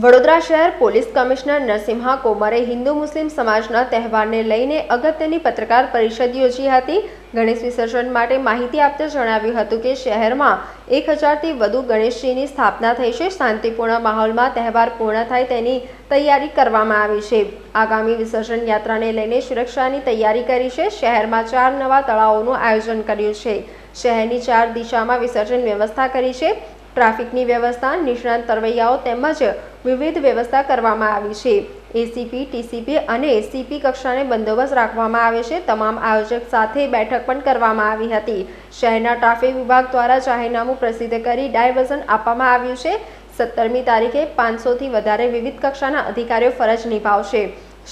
વડોદરા શહેર police commissioner Narasimha કોમરે Hindu મુસ્લિમ સમાજના તહેવારને લઈને અગત્યની પત્રકાર પરિષદ યોજી હતી। ગણેશ વિસર્જન માટે માહિતી આપતા જણાવ્યું હતું કે શહેરમાં 1000થી વધુ ગણેશજીની સ્થાપના થઈ છે। શાંતિપૂર્ણ માહોલમાં તહેવાર પૂર્ણ થાય તેની તૈયારી કરવામાં આવી છે। આગામી વિસર્જન યાત્રાને લઈને સુરક્ષાની તૈયારી કરી છે। શહેરમાં 4 નવા તળાવોનું આયોજન કર્યું છે। શહેરની 4 દિશામાં વિસર્જન વ્યવસ્થા કરી છે। ટ્રાફિકની વ્યવસ્થા, નિષ્ણાંત તરવૈયાઓ તેમજ વિવિધ વ્યવસ્થા કરવામાં આવી છે। એસીપી, ટીસીપી અને સીપી કક્ષાને બંદોબસ્ત રાખવામાં આવે છે। તમામ આયોજક સાથે બેઠક પણ કરવામાં આવી હતી। શહેરના ટ્રાફિક વિભાગ દ્વારા જાહેરનામું પ્રસિદ્ધ કરી ડાયવર્ઝન આપવામાં આવ્યું છે। 17મી તારીખે 500થી વધારે વિવિધ કક્ષાના અધિકારીઓ ફરજ નિભાવશે।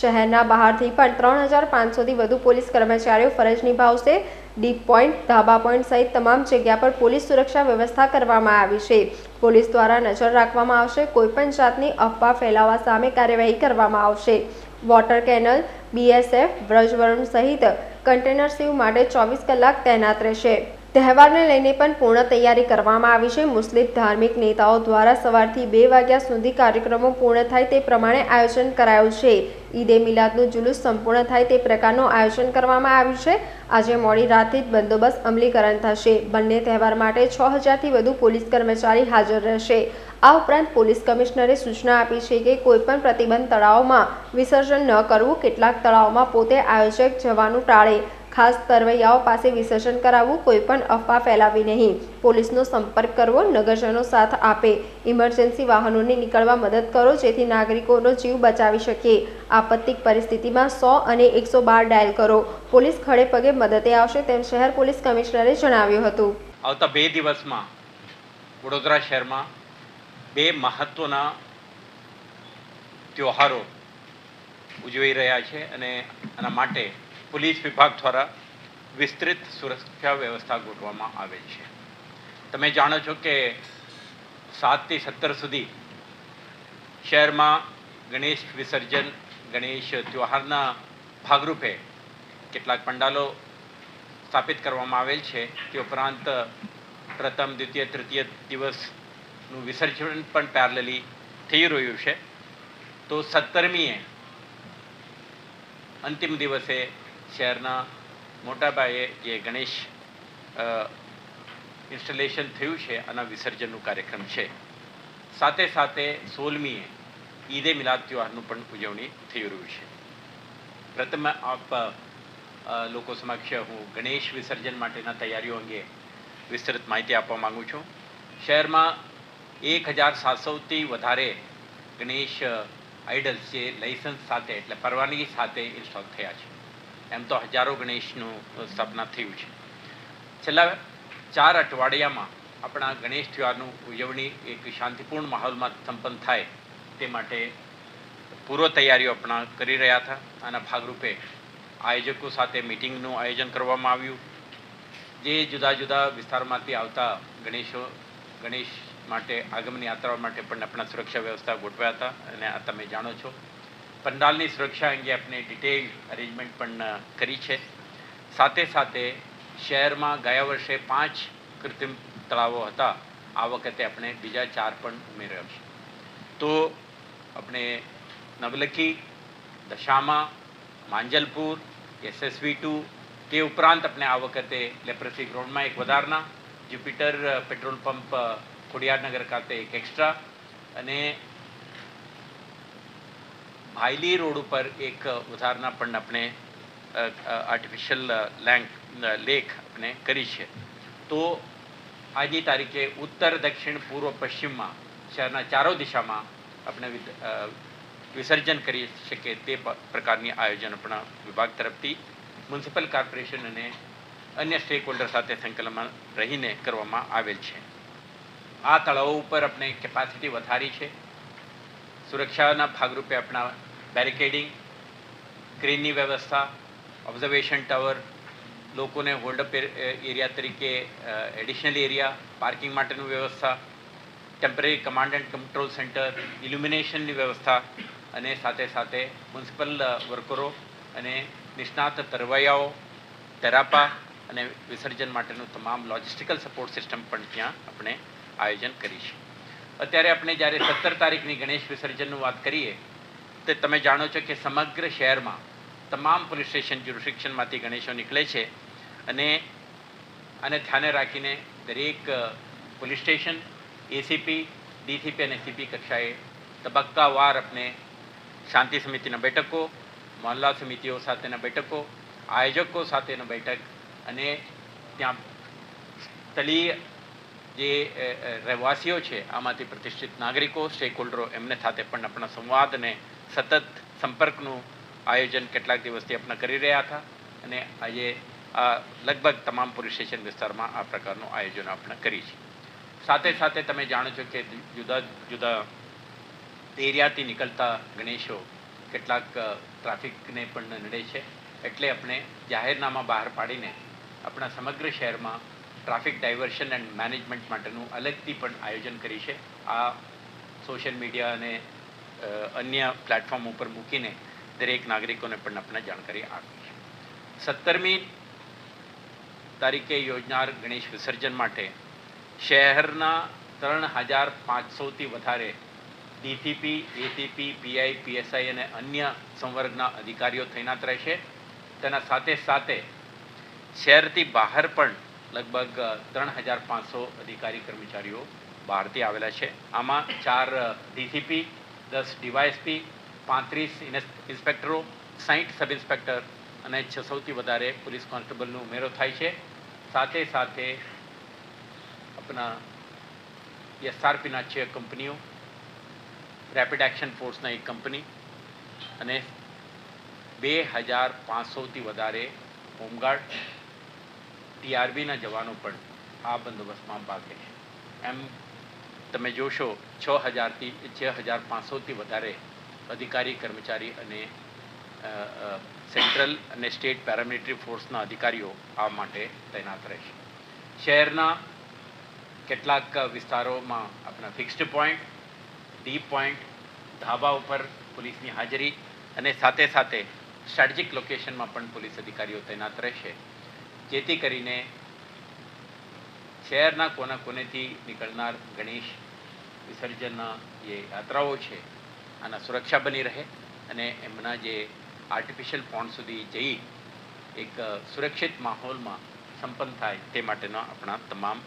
શહેરના બહારથી પણ 3500થી વધુ પોલીસ કર્મચારીઓ ફરજ નિભાવશે। ડીપ પોઈન્ટ, ધાબા પોઈન્ટ સહિત તમામ જગ્યા પર પોલીસ સુરક્ષા વ્યવસ્થા કરવામાં આવી છે। પોલીસ દ્વારા નજર રાખવામાં આવશે। કોઈપણ જાતની અફવા ફેલાવવા સામે કાર્યવાહી કરવામાં આવશે। વોટર કેનલ, બીએસએફ, વ્રજવરુણ સહિત કન્ટેનર સીવ માટે 24 કલાક તૈનાત રહેશે। તહેવારને લઈને પણ પૂર્ણ તૈયારી કરવામાં આવી છે। મુસ્લિમ ધાર્મિક નેતાઓ દ્વારા સવારથી 2 વાગ્યા સુધી કાર્યક્રમો પૂર્ણ થાય તે પ્રમાણે આયોજન કરાયું છે। ઈદે મિલાદનું જુલુસ સંપૂર્ણ થાય તે પ્રકારનું આયોજન કરવામાં આવ્યું છે। આજે મોડી રાતથી જ બંદોબસ્ત અમલીકરણ થશે। બંને તહેવાર માટે 6000થી વધુ પોલીસ કર્મચારી હાજર રહેશે। આ ઉપરાંત પોલીસ કમિશનરે સૂચના આપી છે કે કોઈપણ પ્રતિબંધ તળાવમાં વિસર્જન ન કરવું। કેટલાક તળાવમાં પોતે આયોજક જવાનું ટાળે। ખાસ તરવૈયાઓ પાસે વિસર્જન કરાવવું। કોઈપણ અફવા ફેલાવી નહીં। પોલીસનો સંપર્ક કરવો। નગરજનો સાથ આપે। ઇમરજન્સી વાહનોને નીકળવા મદદ કરો જેથી નાગરિકોનો જીવ બચાવી શકીએ। આપત્તિક પરિસ્થિતિમાં 100 અને 112 ડાયલ કરો। પોલીસ ખડે પગે મદદે આવશે તેમ શહેર પોલીસ કમિશનરે જણાવ્યું હતું। આવતા 2 દિવસમાં વડોદરા શહેરમાં 2 મહત્વના તહેવારો ઉજવી રહ્યા છે અને આના માટે પોલીસ વિભાગ દ્વારા વિસ્તૃત સુરક્ષા વ્યવસ્થા ગોઠવવામાં આવેલ છે। તમે જાણો છો કે 7થી 17 સુધી શહેરમાં ગણેશ વિસર્જન, ગણેશ તહેવારના ભાગરૂપે કેટલાક પંડાલો સ્થાપિત કરવામાં આવેલ છે। તે ઉપરાંત પ્રથમ, દ્વિતીય, તૃતીય દિવસનું વિસર્જન પણ પેરેલલી થઈ રહ્યું છે। તો 17મીએ અંતિમ દિવસે શહેરના મોટા પાયે જે ગણેશ ઇન્સ્ટોલેશન થયું છે આના વિસર્જનનું કાર્યક્રમ છે। સાથે સાથે 16મીએ ઈદે મિલાદ તહેવારનું પણ ઉજવણી થઈ રહ્યું છે। પ્રથમ આપ લોકો સમક્ષ હું ગણેશ વિસર્જન માટેના તૈયારીઓ અંગે વિસ્તૃત માહિતી આપવા માગું છું। શહેરમાં 1700થી વધારે ગણેશ આઇડલ્સ જે લાઇસન્સ સાથે એટલે પરવાનગી સાથે ઇન્સ્ટોલ થયા છે। એમ તો હજારો ગણેશનું સ્થાપના થયું છે। છેલ્લા 4 અઠવાડિયામાં આપણા ગણેશ તહેવારનું ઉજવણી એક શાંતિપૂર્ણ માહોલમાં સંપન્ન થાય તે માટે પૂર્વ તૈયારીઓ આપણા કરી રહ્યા હતા। આના ભાગરૂપે આયોજકો સાથે મિટિંગનું આયોજન કરવામાં આવ્યું। જે જુદા જુદા વિસ્તારમાંથી આવતા ગણેશ માટે આગમન યાત્રાઓ માટે પણ આપણા સુરક્ષા વ્યવસ્થા ગોઠવ્યા હતા અને આ તમે જાણો છો। પંડાલની સુરક્ષા અંગે આપણે ડિટેલ અરેન્જમેન્ટ પણ કરી છે। સાથે સાથે શહેરમાં ગયા વર્ષે 5 કૃત્રિમ તળાવો હતા। આ વખતે આપણે બીજા 4 પણ ઉમેર્યા છે। તો આપણે નવલખી, દશામા, માંજલપુર, SSV2 તે ઉપરાંત આપણે આ વખતે લેપ્રસી ગ્રાઉન્ડમાં એક વધારના, જ્યુપિટર પેટ્રોલ પંપ ખોડિયારનગર ખાતે એક એક્સ્ટ્રા અને ભાયલી રોડ ઉપર એક ઉધારના પણ આપણે આર્ટિફિશિયલ લેક આપણે કરી છે। તો આજની તારીખે ઉત્તર, દક્ષિણ, પૂર્વ, પશ્ચિમમાં શહેરના 4 દિશામાં આપણે વિસર્જન કરી શકીએ તે પ્રકારની આયોજન આપણા વિભાગ તરફથી મ્યુનિસિપલ કોર્પોરેશન અને અન્ય સ્ટેક હોલ્ડર સાથે સંકલનમાં રહીને કરવામાં આવેલ છે। આ તળાવો ઉપર આપણે કેપેસિટી વધારી છે। સુરક્ષાના ભાગરૂપે આપણા બેરિકેડિંગ, ક્રેનની વ્યવસ્થા, ઓબ્ઝર્વેશન ટાવર, લોકોને હોલ્ડઅપ એરિયા તરીકે એડિશનલ એરિયા, પાર્કિંગ માટેની વ્યવસ્થા, temporary command and control centre, ઇલ્યુમિનેશનની વ્યવસ્થા અને સાથે સાથે મ્યુનિસિપલ વર્કરો અને નિષ્ણાત તરવૈયાઓ, તેરાપા અને વિસર્જન માટેનું તમામ લોજિસ્ટિકલ સપોર્ટ સિસ્ટમ પણ ત્યાં આપણે આયોજન કરીશું. અત્યારે આપણે જ્યારે 17 તારીખની ગણેશ વિસર્જનનું વાત કરીએ તો તમે જાણો છો કે સમગ્ર શહેરમાં તમામ પોલીસ સ્ટેશન જ્યુરિસ્ડિક્શનમાંથી ગણેશો નીકળે છે અને આને ધ્યાને રાખીને દરેક પોલીસ સ્ટેશન એસીપી, ડીસીપી અને સીપી કક્ષાએ તબક્કાવાર આપણે શાંતિ સમિતિના બેઠકો, મહોલ્લા સમિતિઓ સાથેના બેઠકો, આયોજકો સાથેના બેઠક અને ત્યાં સ્થળીય જે રહેવાસીઓ છે આમાંથી પ્રતિષ્ઠિત નાગરિકો, સ્ટેક હોલ્ડરો એમને સાથે પણ આપણા સંવાદ અને સતત સંપર્કનું આયોજન કેટલાક દિવસથી આપણે કરી રહ્યા હતા અને આજે આ લગભગ તમામ પોલીસ સ્ટેશન વિસ્તારમાં આ પ્રકારનું આયોજન આપણે કરી છે. સાથે સાથે તમે જાણો છો કે જુદા જુદા એરિયાથી નીકળતા ગણેશો કેટલાક ટ્રાફિકને પણ નડે છે, એટલે આપણે જાહેરનામા બહાર પાડીને આપણા સમગ્ર શહેરમાં ટ્રાફિક ડાયવર્શન એન્ડ મેનેજમેન્ટ માટેનું અલગથી પણ આયોજન કરી છે. આ સોશિયલ મીડિયા અને અન્ય પ્લેટફોર્મ ઉપર મૂકીને દરેક નાગરિકોને પણ આપણે જાણકારી આપી છે. 17મી તારીખે યોજનાર ગણેશ વિસર્જન માટે શહેરના 3500થી વધારે ડીસીપી, એસીપી, પીઆઈ, પીએસઆઈ અને અન્ય સંવર્ગના અધિકારીઓ તૈનાત રહેશે. તેના સાથે સાથે શહેરથી બહાર પણ લગભગ 3500 અધિકારી કર્મચારીઓ બહારથી આવેલા છે. આમાં 4 ડીસીપી, 10 ડીવાયએસપી, 35 ઇન્સ્પેક્ટરો, 60 સબ ઇન્સ્પેક્ટર અને 600થી વધારે પોલીસ કોન્સ્ટેબલનો ઉમેરો થાય છે. સાથે સાથે આપણા એસઆરપીના 6 કંપનીઓ, રેપિડ એક્શન ફોર્સના 1 કંપની અને 2500થી વધારે હોમગાર્ડ, ટીઆરબીના જવાનો પણ આ બંદોબસ્તમાં ભાગ લેશે. એમ તમે જોશો 6500થી વધારે અધિકારી, કર્મચારી અને સેન્ટ્રલ અને સ્ટેટ પેરામિલિટરી ફોર્સના અધિકારીઓ આ માટે તૈનાત રહેશે. શહેરના કેટલાક વિસ્તારોમાં આપણા ફિક્સ્ડ પોઈન્ટ, ડીપ પોઈન્ટ, ધાબા ઉપર પોલીસની હાજરી અને સાથે સાથે સ્ટ્રેટેજિક લોકેશનમાં પણ પોલીસ અધિકારીઓ તૈનાત રહેશે, જેથી કરીને શહેરના કોના કોનેથી નીકળનાર ગણેશ વિસર્જનના જે યાત્રાઓ છે આના સુરક્ષા બની રહે અને એમના જે આર્ટિફિશિયલ પોન્ડ સુધી જઈ એક સુરક્ષિત માહોલમાં સંપન્ન થાય તે માટેના આપણા તમામ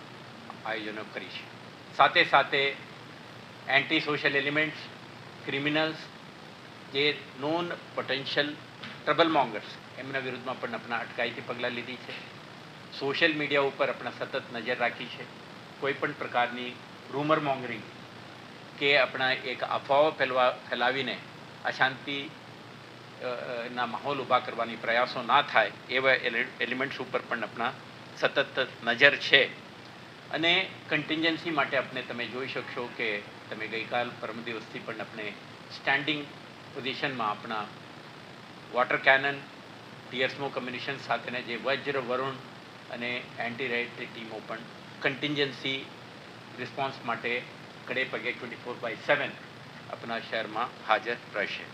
આયોજનો કરીશું. સાથે સાથે એન્ટી સોશિયલ એલિમેન્ટ્સ, ક્રિમિનલ્સ, જે નોન પોટેન્શિયલ ટ્રબલ મોંગર્સ એમના વિરુદ્ધમાં પણ આપણા અટકાયતી પગલાં લીધી છે. સોશિયલ મીડિયા ઉપર આપણે સતત નજર રાખી છે. કોઈ પણ પ્રકારની રૂમર મોંગરિંગ કે આપણા એક અફવાઓ ફેલાવીને અશાંતિ ના માહોલ ઊભા કરવાની પ્રયાસો ના થાય એવા એલિમેન્ટ્સ ઉપર પણ આપણા સતત નજર છે. અને કન્ટિન્જન્સી માટે આપણે તમે જોઈ શકશો કે તમે ગઈકાલ પરમ દિવસથી પણ આપણે સ્ટેન્ડિંગ પોઝિશનમાં આપણા વોટર કેનન, ટીયર સ્મોક કમ્યુનિશન સાથેના જે વજ્ર, વરુણ અને એન્ટી રેડની ટીમો પણ કન્ટિન્જન્સી રિસ્પોન્સ માટે ખડે પગે 24/7 આપણા શહેરમાં હાજર રહેશે.